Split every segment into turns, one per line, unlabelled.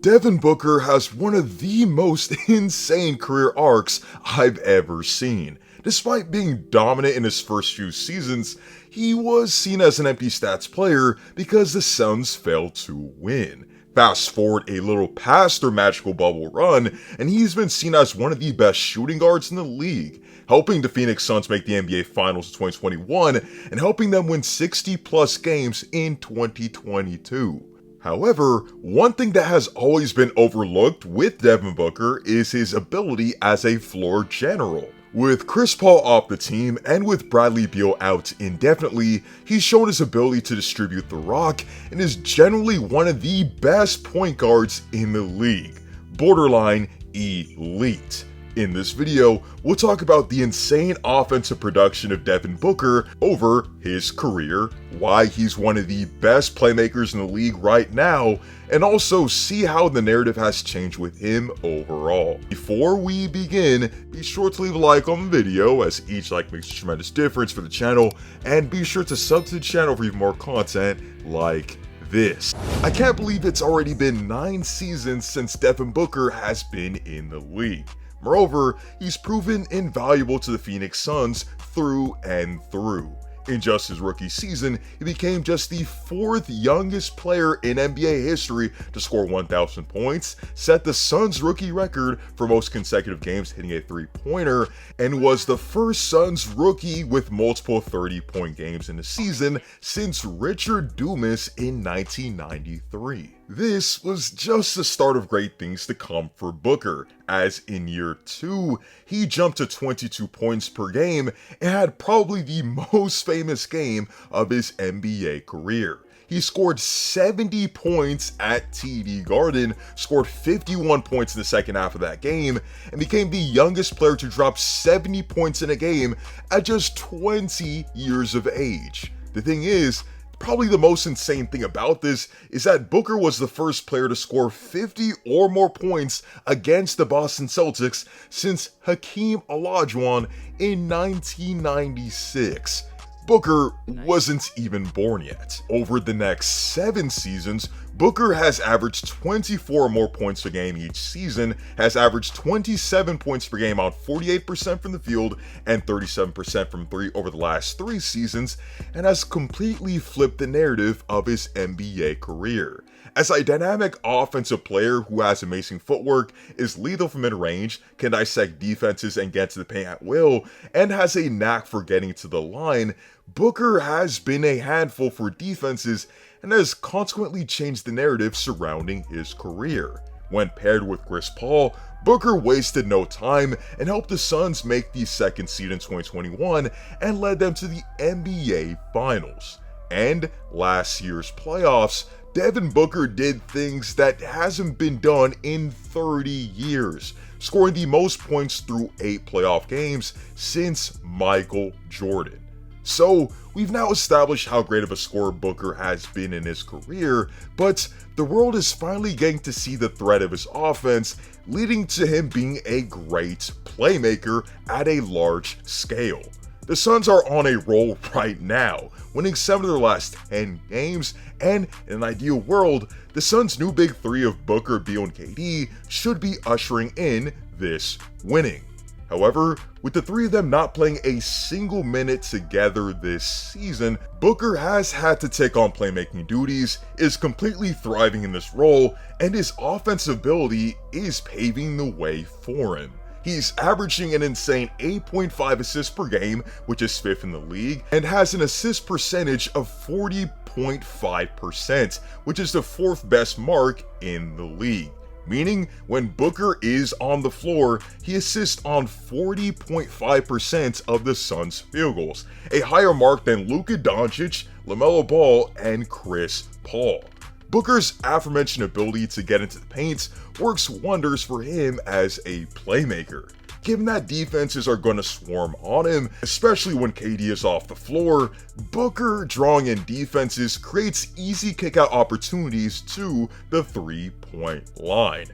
Devin Booker has one of the most insane career arcs I've ever seen. Despite being dominant in his first few seasons, he was seen as an empty stats player because the Suns failed to win. Fast forward a little past their magical bubble run, and he's been seen as one of the best shooting guards in the league, helping the Phoenix Suns make the NBA Finals in 2021 and helping them win 60 plus games in 2022. However, one thing that has always been overlooked with Devin Booker is his ability as a floor general. With Chris Paul off the team and with Bradley Beal out indefinitely, he's shown his ability to distribute the rock and is generally one of the best point guards in the league. Borderline elite. In this video, we'll talk about the insane offensive production of Devin Booker over his career, why he's one of the best playmakers in the league right now, and also see how the narrative has changed with him overall. Before we begin, be sure to leave a like on the video, as each like makes a tremendous difference for the channel, and be sure to sub to the channel for even more content like this. I can't believe it's already been 9 seasons since Devin Booker has been in the league. Moreover, he's proven invaluable to the Phoenix Suns through and through. In just his rookie season, he became just the 4th youngest player in NBA history to score 1,000 points, set the Suns rookie record for most consecutive games hitting a three-pointer, and was the first Suns rookie with multiple 30-point games in a season since Richard Dumas in 1993. This was just the start of great things to come for Booker, as in year 2, he jumped to 22 points per game and had probably the most famous game of his NBA career. He scored 70 points at TD Garden, scored 51 points in the second half of that game, and became the youngest player to drop 70 points in a game at just 20 years of age. The thing is, probably the most insane thing about this is that Booker was the first player to score 50 or more points against the Boston Celtics since Hakeem Olajuwon in 1996. Booker wasn't even born yet. Over the next 7 seasons, Booker has averaged 24 or more points per game each season, has averaged 27 points per game on 48% from the field and 37% from 3 over the last 3 seasons, and has completely flipped the narrative of his NBA career. As a dynamic offensive player who has amazing footwork, is lethal from mid-range, can dissect defenses and get to the paint at will, and has a knack for getting to the line, Booker has been a handful for defenses and has consequently changed the narrative surrounding his career. When paired with Chris Paul, Booker wasted no time and helped the Suns make the 2nd seed in 2021 and led them to the NBA Finals. And last year's playoffs, Devin Booker did things that hasn't been done in 30 years, scoring the most points through 8 playoff games since Michael Jordan. So, we've now established how great of a scorer Booker has been in his career, but the world is finally getting to see the threat of his offense, leading to him being a great playmaker at a large scale. The Suns are on a roll right now, winning 7 of their last 10 games, and in an ideal world, the Suns' new big 3 of Booker, Beal, and KD should be ushering in this winning. However, with the 3 of them not playing a single minute together this season, Booker has had to take on playmaking duties, is completely thriving in this role, and his offensive ability is paving the way for him. He's averaging an insane 8.5 assists per game, which is 5th in the league, and has an assist percentage of 40.5%, which is the 4th best mark in the league. Meaning, when Booker is on the floor, he assists on 40.5% of the Suns' field goals, a higher mark than Luka Doncic, LaMelo Ball, and Chris Paul. Booker's aforementioned ability to get into the paint works wonders for him as a playmaker. Given that defenses are going to swarm on him, especially when KD is off the floor, Booker drawing in defenses creates easy kickout opportunities to the 3-point line.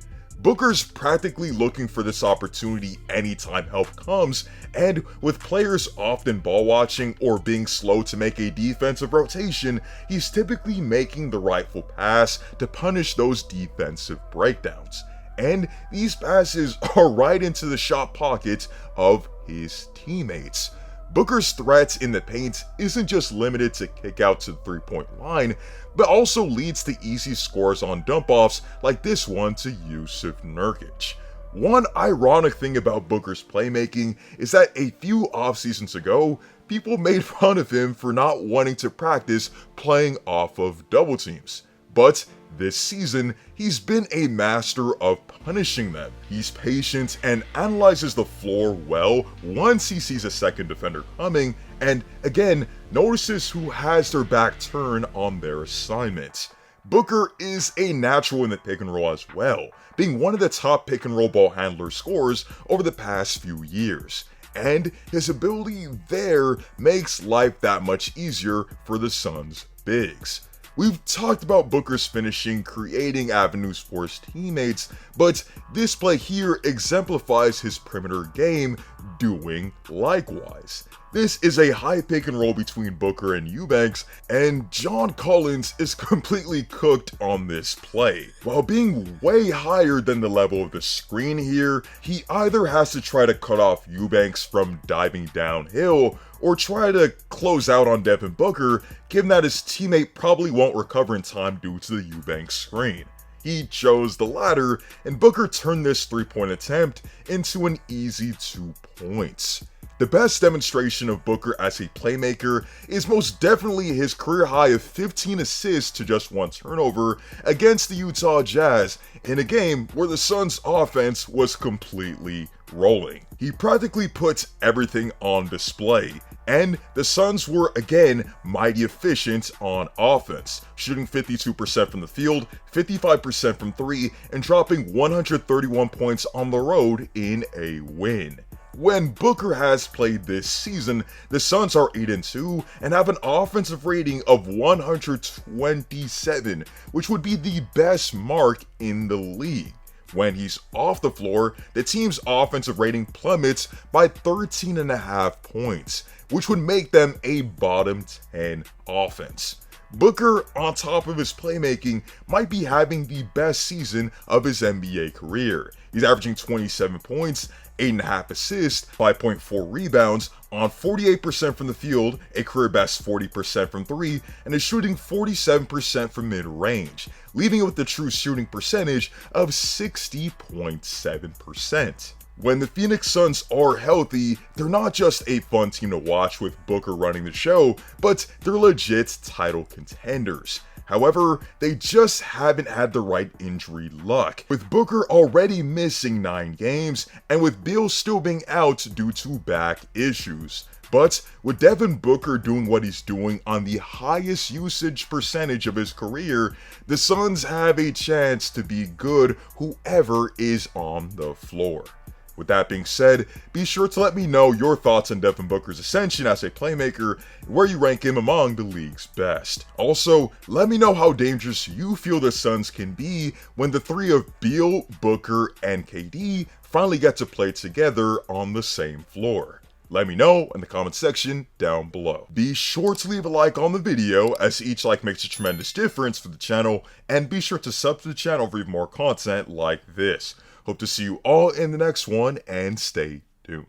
Booker's practically looking for this opportunity anytime help comes, and with players often ball watching or being slow to make a defensive rotation, he's typically making the rightful pass to punish those defensive breakdowns. And these passes are right into the shot pockets of his teammates. Booker's threats in the paint isn't just limited to kick out to the three-point line, but also leads to easy scores on dump-offs like this one to Yusuf Nurkic. One ironic thing about Booker's playmaking is that a few off-seasons ago, people made fun of him for not wanting to practice playing off of double teams. But this season, he's been a master of punishing them. He's patient and analyzes the floor well once he sees a second defender coming, and again, notices who has their back turned on their assignment. Booker is a natural in the pick and roll as well, being one of the top pick and roll ball handler scorers over the past few years. And his ability there makes life that much easier for the Suns' bigs. We've talked about Booker's finishing, creating avenues for his teammates, but this play here exemplifies his perimeter game doing likewise. This is a high pick and roll between Booker and Eubanks, and John Collins is completely cooked on this play. While being way higher than the level of the screen here, he either has to try to cut off Eubanks from diving downhill, or try to close out on Devin Booker, given that his teammate probably won't recover in time due to the Eubanks screen. He chose the latter, and Booker turned this three-point attempt into an easy 2 points. The best demonstration of Booker as a playmaker is most definitely his career high of 15 assists to just 1 turnover against the Utah Jazz in a game where the Suns' offense was completely rolling. He practically put everything on display, and the Suns were again mighty efficient on offense, shooting 52% from the field, 55% from 3, and dropping 131 points on the road in a win. When Booker has played this season, the Suns are 8-2 and have an offensive rating of 127, which would be the best mark in the league. When he's off the floor, the team's offensive rating plummets by 13.5 points, which would make them a bottom 10 offense. Booker, on top of his playmaking, might be having the best season of his NBA career. He's averaging 27 points, 8.5 assists, 5.4 rebounds, on 48% from the field, a career best 40% from 3, and is shooting 47% from mid-range, leaving it with a true shooting percentage of 60.7%. When the Phoenix Suns are healthy, they're not just a fun team to watch with Booker running the show, but they're legit title contenders. However, they just haven't had the right injury luck, with Booker already missing 9 games, and with Beal still being out due to back issues. But with Devin Booker doing what he's doing on the highest usage percentage of his career, the Suns have a chance to be good whoever is on the floor. With that being said, be sure to let me know your thoughts on Devin Booker's ascension as a playmaker and where you rank him among the league's best. Also, let me know how dangerous you feel the Suns can be when the three of Beal, Booker, and KD finally get to play together on the same floor. Let me know in the comment section down below. Be sure to leave a like on the video, as each like makes a tremendous difference for the channel, and be sure to sub to the channel for even more content like this. Hope to see you all in the next one, and stay tuned.